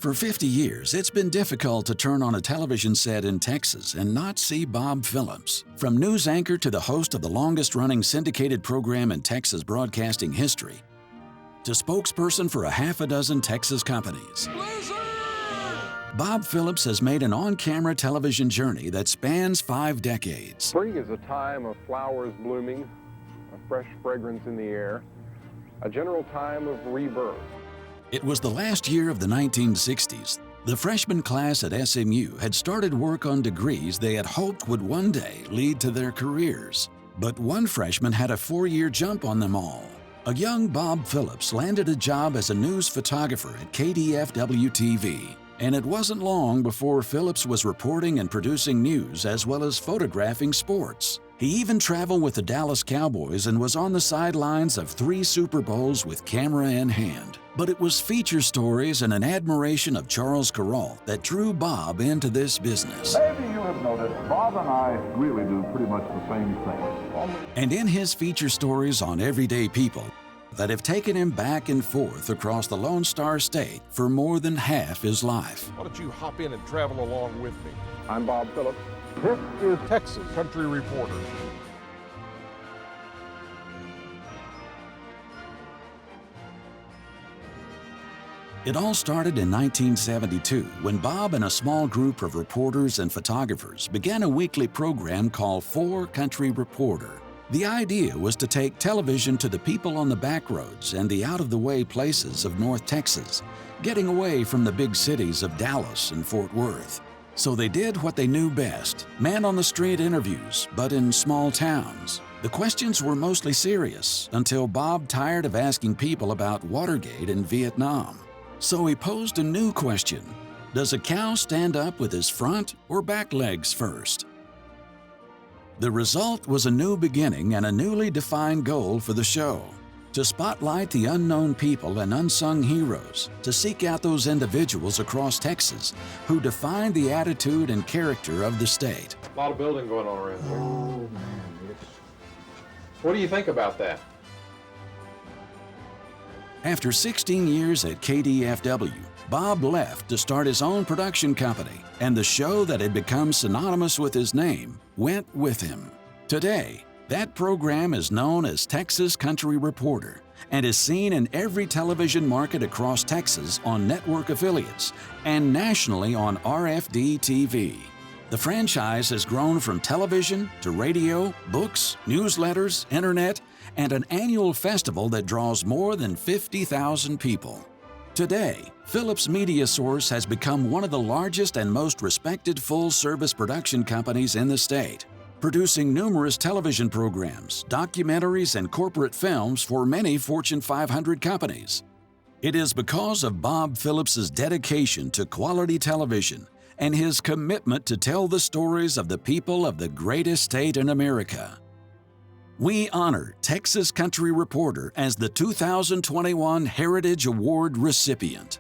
For 50 years, it's been difficult to turn on a television set in Texas and not see Bob Phillips. From news anchor to the host of the longest-running syndicated program in Texas broadcasting history, to spokesperson for a half a dozen Texas companies. Bob Phillips has made an on-camera television journey that spans 5 decades. Spring is a time of flowers blooming, a fresh fragrance in the air, a general time of rebirth. It was the last year of the 1960s. The freshman class at SMU had started work on degrees they had hoped would one day lead to their careers. But one freshman had a 4-year jump on them all. A young Bob Phillips landed a job as a news photographer at KDFW-TV. And it wasn't long before Phillips was reporting and producing news as well as photographing sports. He even traveled with the Dallas Cowboys and was on the sidelines of 3 Super Bowls with camera in hand. But it was feature stories and an admiration of Charles Corral that drew Bob into this business. Maybe you have noticed, Bob and I really do pretty much the same thing. And in his feature stories on everyday people that have taken him back and forth across the Lone Star State for more than half his life. Why don't you hop in and travel along with me? I'm Bob Phillips. This is Texas Country Reporter. It all started in 1972 when Bob and a small group of reporters and photographers began a weekly program called 4 Country Reporter. The idea was to take television to the people on the back roads and the out-of-the-way places of North Texas, getting away from the big cities of Dallas and Fort Worth. So they did what they knew best, man-on-the-street interviews, but in small towns. The questions were mostly serious until Bob tired of asking people about Watergate and Vietnam. So he posed a new question. Does a cow stand up with his front or back legs first? The result was a new beginning and a newly defined goal for the show. To spotlight the unknown people and unsung heroes, to seek out those individuals across Texas who defined the attitude and character of the state. A lot of building going on around here. Oh, man, yes. What do you think about that? After 16 years at KDFW, Bob left to start his own production company, and the show that had become synonymous with his name went with him. Today, that program is known as Texas Country Reporter and is seen in every television market across Texas on network affiliates and nationally on RFD-TV. The franchise has grown from television to radio, books, newsletters, internet, and an annual festival that draws more than 50,000 people. Today, Phillips Media Source has become one of the largest and most respected full-service production companies in the state, producing numerous television programs, documentaries, and corporate films for many Fortune 500 companies. It is because of Bob Phillips's dedication to quality television and his commitment to tell the stories of the people of the greatest state in America. We honor Texas Country Reporter as the 2021 Heritage Award recipient.